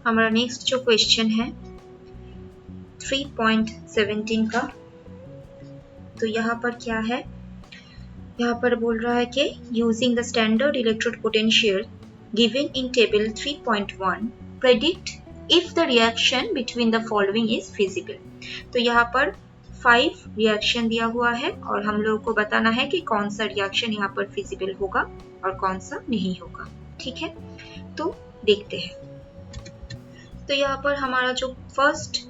हमारा नेक्स्ट जो क्वेश्चन है 3.17 का, तो यहाँ पर क्या है, यहाँ पर बोल रहा है कि using the standard electrode potential given in table 3.1 predict if the reaction between the following is feasible. तो यहाँ पर 5 रिएक्शन दिया हुआ है और हम लोगों को बताना है कि कौन सा रिएक्शन यहाँ पर फिजिबल होगा और कौन सा नहीं होगा। ठीक है, तो देखते हैं। तो यहाँ पर हमारा जो फर्स्ट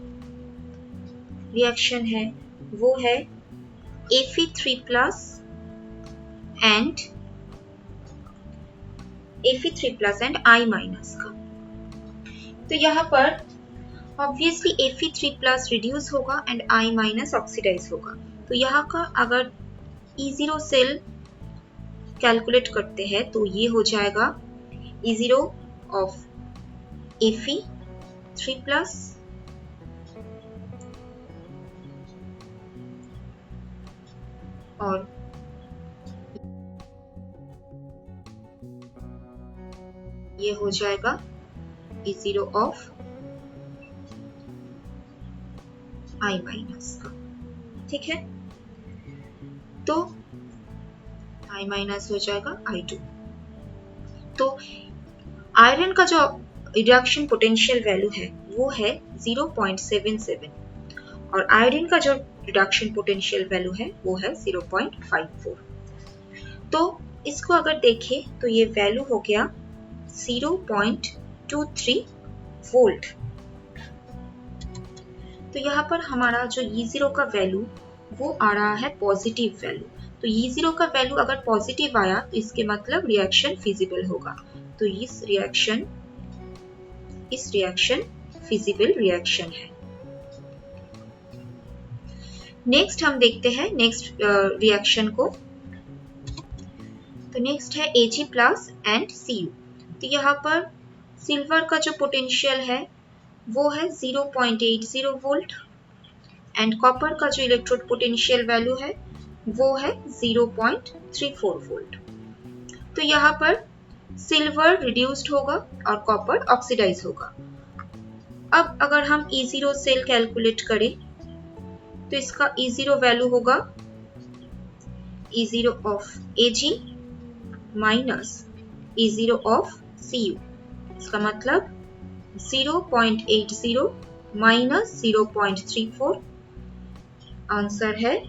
रिएक्शन है वो है Fe3+ and Fe3+ and I- का। तो यहाँ पर ऑब्वियसली Fe3+ रिड्यूस होगा एंड I- ऑक्सीडाइज होगा। तो यहाँ का अगर E0 सेल कैलकुलेट करते हैं तो ये हो जाएगा E0 ऑफ Fe3+ और ये हो जाएगा E0 ऑफ I- का। ठीक है, तो I- हो जाएगा I2। तो आयरन का जो रिडक्शन पोटेंशियल वैल्यू है वो है 0.77 और आयोडीन का जो रिडक्शन पोटेंशियल वैल्यू है वो है 0.54। तो इसको अगर देखें तो ये वैल्यू हो गया 0.23 वोल्ट। तो यहाँ पर हमारा जो E0 का वैल्यू वो आ रहा है पॉजिटिव वैल्यू। तो E0 का वैल्यू अगर पॉजिटिव आया तो इसके मतलब रिएक्शन फिजिबल होगा। तो इस रिएक्शन फिजिबल रिएक्शन है। नेक्स्ट हम देखते हैं नेक्स्ट रिएक्शन को। तो नेक्स्ट है Ag+ एंड Cu। तो यहाँ पर सिल्वर का जो पोटेंशियल है वो है 0.80 वोल्ट एंड कॉपर का जो इलेक्ट्रोड पोटेंशियल वैल्यू है वो है 0.34 वोल्ट। तो यहाँ पर सिल्वर रिड्यूस्ड होगा और कॉपर ऑक्सीडाइज होगा। अब अगर हम E0 सेल कैलकुलेट करें तो इसका E0 वैल्यू होगा E0 of Ag minus E0 of Cu। इसका मतलब 0.80 माइनस 0.34 आंसर है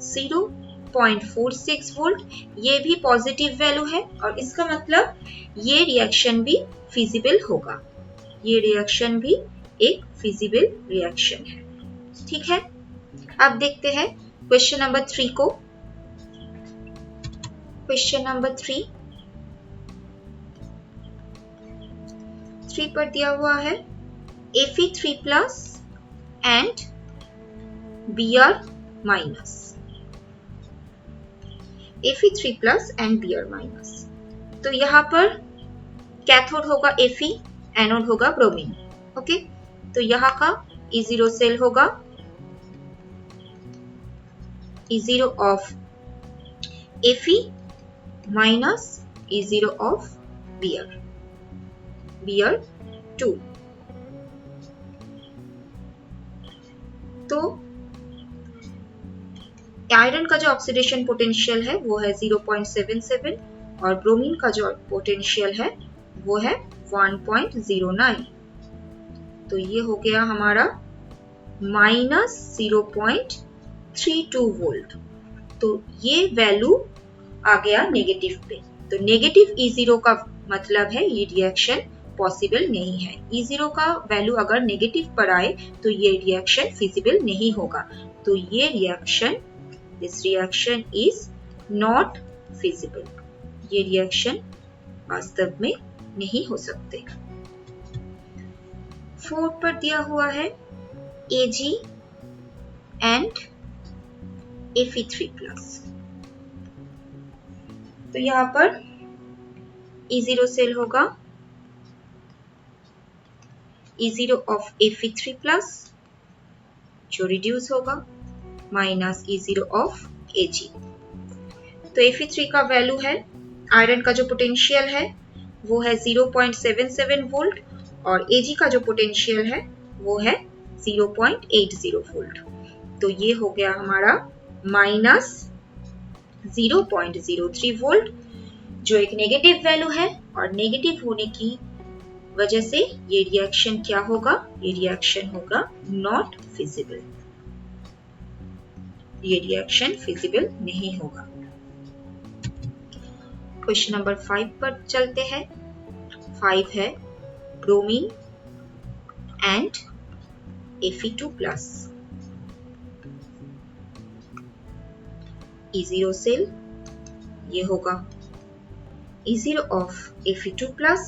0.46 वोल्ट। ये भी पॉजिटिव वैल्यू है और इसका मतलब ये रिएक्शन भी फिजिबल होगा। ये रिएक्शन भी एक फिजिबल रिएक्शन है। ठीक है, अब देखते हैं क्वेश्चन नंबर 3 को। क्वेश्चन नंबर 3 पर दिया हुआ है Fe3+ and Br-। Fe3+ and Br-। तो यहाँ पर कैथोड होगा Fe, एनोड होगा ब्रोमीन। ओके, तो यहाँ का E0 सेल होगा E0 of Fe minus E0 of Br2। तो आयरन का जो ऑक्सीडेशन पोटेंशियल है वो है 0.77 और ब्रोमीन का जो पोटेंशियल है वो है 1.09। तो ये हो गया हमारा माइनस 0.32 वोल्ट। तो ये वैल्यू आ गया नेगेटिव पे। तो नेगेटिव E0 का मतलब है ये रिएक्शन पॉसिबल नहीं है। E0 का वैल्यू अगर नेगेटिव पर आए तो ये रिएक्शन फिजिबल नहीं होगा। तो ये reaction, this reaction is not feasible. ये रिएक्शन वास्तव में नहीं हो सकते। 4 पर दिया हुआ है Ag एंड Fe3+। तो यहाँ पर E0 सेल होगा E0 ऑफ Fe3+ जो रिड्यूस होगा माइनस E0 ऑफ Ag। तो Fe3 का वैल्यू है, आयरन का जो पोटेंशियल है वो है 0.77 वोल्ट और Ag का जो पोटेंशियल है वो है 0.80 वोल्ट। तो ये हो गया हमारा माइनस 0.03 वोल्ट, जो एक नेगेटिव वैल्यू है, और नेगेटिव होने की वजह से ये रिएक्शन क्या होगा, ये रिएक्शन होगा नॉट फिजिबल, ये रिएक्शन फिजिबल नहीं होगा। क्वेश्चन नंबर 5 पर चलते हैं। 5 है bromine and Fe2+। E0 cell ये होगा E0 ऑफ Fe2+,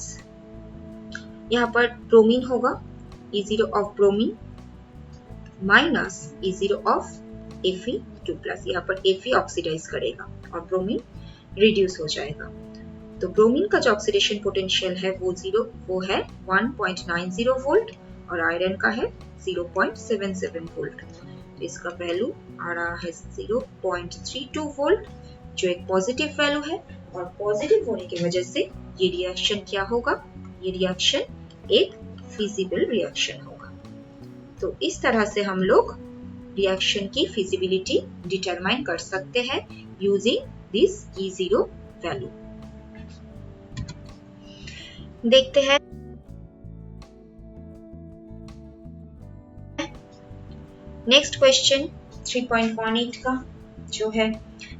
यहाँ पर ब्रोमीन होगा E0 of bromine minus E0 of Fe2+, यहाँ पर Fe ऑक्सीडाइज करेगा और ब्रोमीन रिड्यूस हो जाएगा। तो ब्रोमीन का जो ऑक्सीडेशन पोटेंशियल है वो है 1.90 वोल्ट और आयरन का है 0.77 वोल्ट। तो इसका वैल्यू आ रहा है 0.32 वोल्ट, जो एक पॉजिटिव वैल्यू है, और पॉजिटिव होने की वजह से ये रिएक्शन क्या होगा, ये रिएक्शन एक फिजिबल रिएक्शन होगा। तो इस तरह से हम लोग रिएक्शन की फिजिबिलिटी डिटरमाइन कर सकते हैं यूजिंग दिस E0 वैल्यू। देखते हैं नेक्स्ट क्वेश्चन 3.18 का, जो है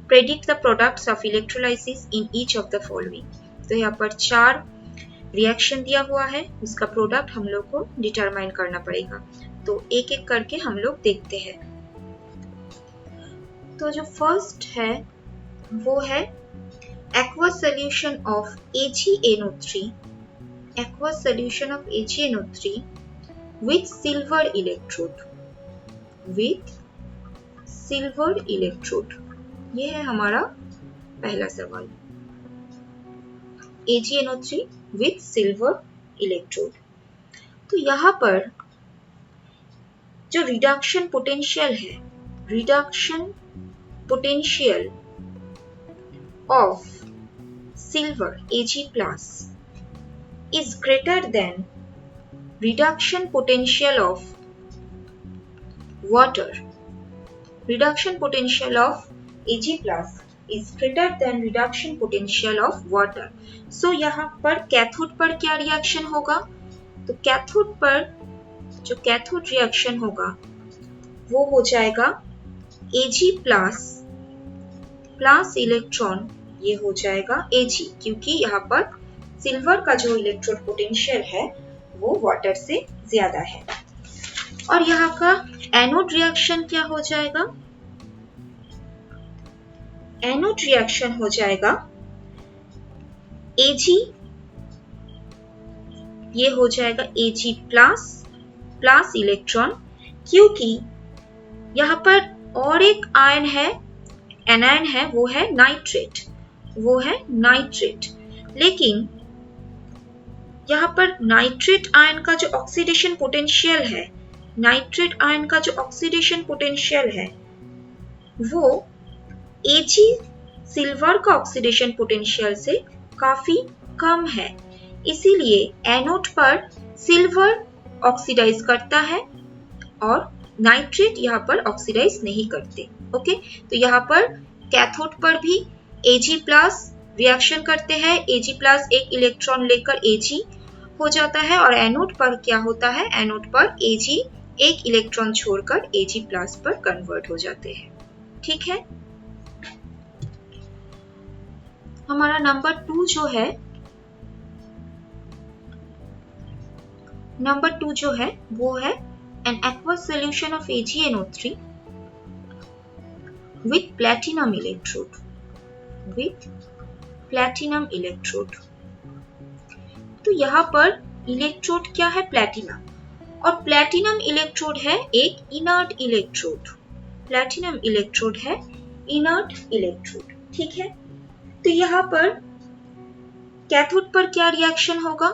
predict the products of electrolysis in each of the following. तो यहाँ पर 4 रिएक्शन दिया हुआ है, उसका प्रोडक्ट हम लोग को डिटरमाइन करना पड़ेगा। तो एक एक करके हम लोग देखते हैं। तो जो फर्स्ट है वो है aqueous solution of AgNO3, aqueous solution of AgNO3 with silver electrode, with silver electrode। ये है हमारा पहला सवाल, AgNO3 with silver electrode। तो यहाँ पर जो रिडक्शन पोटेंशियल है, reduction potential of silver Ag+ is greater than reduction potential of water. Reduction potential of Ag+ is greater than reduction potential of water. So यहाँ पर कैथोड पर क्या reaction होगा, तो कैथोड पर जो कैथोड रिएक्शन होगा वो हो जाएगा Ag+ प्लस इलेक्ट्रॉन, ये हो जाएगा Ag, क्योंकि यहाँ पर सिल्वर का जो इलेक्ट्रोड पोटेंशियल है वो वाटर से ज्यादा है। और यहाँ का एनोड रिएक्शन क्या हो जाएगा, एनोड रिएक्शन हो जाएगा Ag, ये हो जाएगा Ag प्लस इलेक्ट्रॉन, क्योंकि यहाँ पर और एक आयन है, एनायन है, वो है नाइट्रेट, वो है नाइट्रेट। लेकिन यहाँ पर नाइट्रेट आयन का जो ऑक्सीडेशन पोटेंशियल है, नाइट्रेट आयन का जो ऑक्सीडेशन पोटेंशियल है वो Ag सिल्वर का ऑक्सीडेशन पोटेंशियल से काफी कम है, इसीलिए एनोड पर सिल्वर ऑक्सीडाइज करता है और नाइट्रेट यहाँ पर ऑक्सीडाइज नहीं करते। ओके, तो यहाँ पर कैथोड पर भी Ag+ रिएक्शन करते हैं, Ag+ एक इलेक्ट्रॉन लेकर Ag हो जाता है, और एनोड पर क्या होता है, एनोड पर Ag एक इलेक्ट्रॉन छोड़कर Ag+ पर कन्वर्ट हो जाते हैं। ठीक है, हमारा नंबर 2 जो है, नंबर 2 जो है वो है an aqueous solution of AgNO3 with platinum electrode, with platinum electrode। तो यहाँ पर इलेक्ट्रोड क्या है, प्लैटिनम, और प्लैटिनम इलेक्ट्रोड है एक इनर्ट इलेक्ट्रोड, प्लैटिनम इलेक्ट्रोड है इनर्ट इलेक्ट्रोड। ठीक है, तो यहाँ पर कैथोड पर क्या रिएक्शन होगा,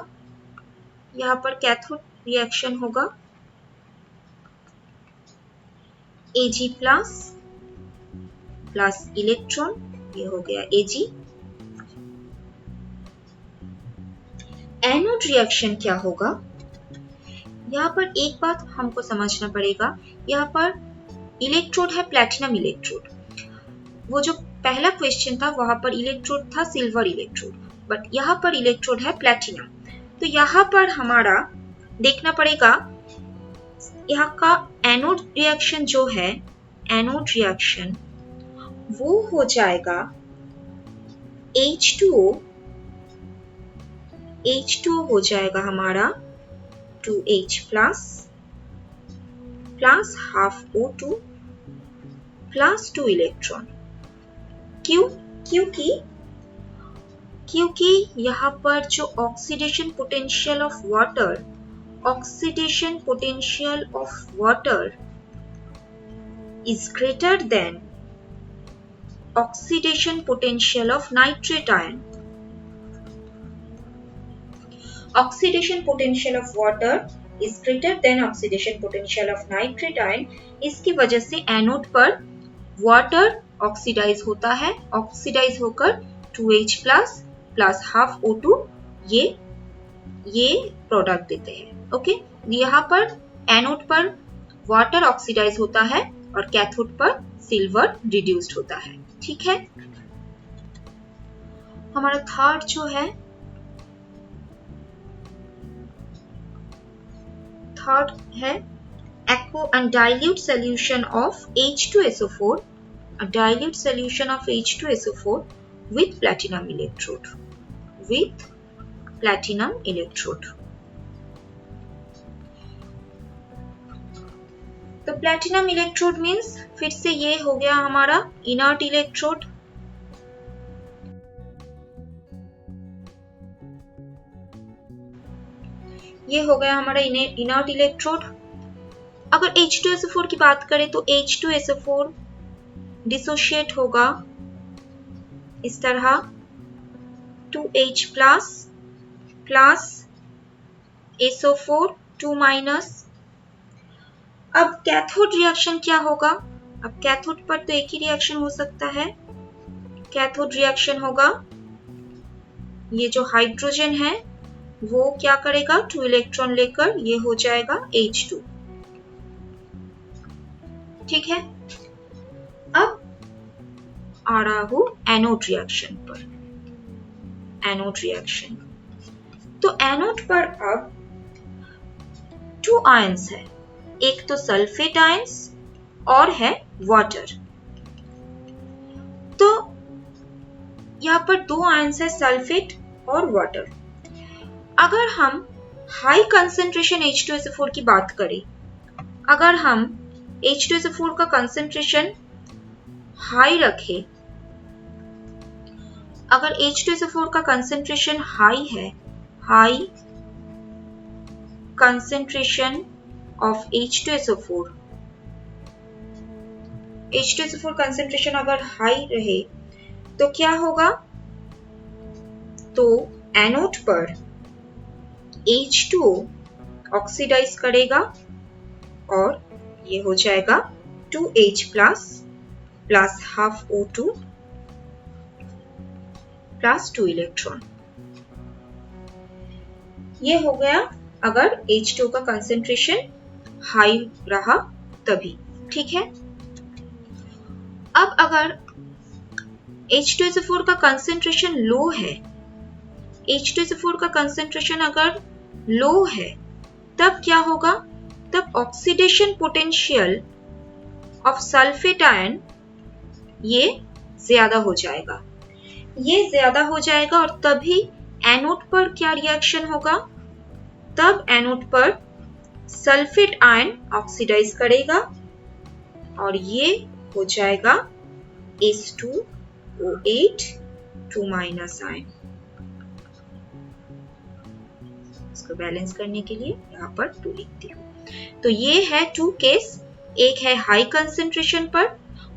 यहाँ पर कैथोड रिएक्शन होगा Ag+ प्लस इलेक्ट्रॉन, ये हो गया Ag। एनोड रिएक्शन क्या होगा, यहाँ पर एक बात हमको समझना पड़ेगा, यहाँ पर इलेक्ट्रोड है प्लैटिनम इलेक्ट्रोड। वो जो पहला क्वेश्चन था वहां पर इलेक्ट्रोड था सिल्वर इलेक्ट्रोड, बट यहाँ पर इलेक्ट्रोड है प्लैटिनम। तो यहाँ पर हमारा देखना पड़ेगा यहाँ का एनोड रिएक्शन जो है, एनोड रिएक्शन वो हो जाएगा H2O हो जाएगा हमारा 2H plus half O2 plus 2 electron. क्यों? क्योंकि यहाँ पर जो oxidation potential of water is greater than oxidation potential of nitrate ion. Oxidation potential of water is greater than oxidation potential of nitrate ion. इसकी वजह से एनोड पर water oxidise होता है, ऑक्सीडाइज होकर 2H प्लस हाफ O2 ये product देते हैं। ओके, यहाँ पर एनोड पर वाटर ऑक्सीडाइज होता है और कैथोड पर सिल्वर रिड्यूस्ड होता है। ठीक है, हमारा थर्ड जो है, थर्ड है aqua and dilute solution of H2SO4, a dilute solution of H2SO4 with platinum electrode, तो प्लैटिनम इलेक्ट्रोड मींस फिर से ये हो गया हमारा इनर्ट इलेक्ट्रोड। ये हो गया हमारा इनर्ट इलेक्ट्रोड। अगर H2SO4 की बात करें तो H2SO4 डिसोशिएट होगा इस तरह 2H प्लस SO4 2 माइनस। अब कैथोड रिएक्शन क्या होगा? अब कैथोड पर तो एक ही रिएक्शन हो सकता है। कैथोड रिएक्शन होगा, ये जो हाइड्रोजन है वो क्या करेगा, 2 इलेक्ट्रॉन लेकर ये हो जाएगा H2। ठीक है, अब आ रहा हूं एनोड रिएक्शन पर। एनोड रिएक्शन, तो एनोड पर अब 2 आयंस है, एक तो सल्फेट आयंस और है वाटर। तो यहां पर 2 आयंस है, सल्फेट और वाटर। अगर हम हाई कंसेंट्रेशन H2SO4 की बात करें, अगर हम H2SO4 का कंसेंट्रेशन हाई रखें, अगर H2SO4 का कंसेंट्रेशन हाई है, high concentration of H2SO4 concentration अगर हाई रहे तो क्या होगा, तो एनोड पर H2O ऑक्सीडाइज करेगा और ये हो जाएगा 2H plus half O2 plus 2 electron. ये हो गया अगर H2O का कंसेंट्रेशन हाई रहा तभी। ठीक है, अब अगर H2SO4 का कंसेंट्रेशन लो है, H2SO4 का कंसेंट्रेशन अगर लो है तब क्या होगा, तब oxidation potential of sulphate ion ये ज्यादा हो जाएगा, ये ज्यादा हो जाएगा और तभी एनोड पर क्या रिएक्शन होगा, तब एनोड पर सल्फेट आयन ऑक्सीडाइज करेगा और ये हो जाएगा H2O8 2 माइनस आयन। इसको बैलेंस करने के लिए यहाँ पर 2 लिखती हूँ। तो ये है 2 केस, एक है हाई कंसेंट्रेशन पर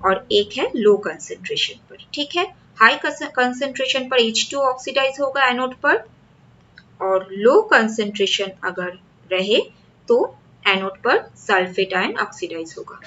और एक है लो कंसेंट्रेशन पर। ठीक है, हाई कंसेंट्रेशन पर H2O ऑक्सीडाइज होगा एनोड पर और लो कंसेंट्रेशन अगर रहे तो एनोड पर सल्फेट आयन ऑक्सीडाइज होगा।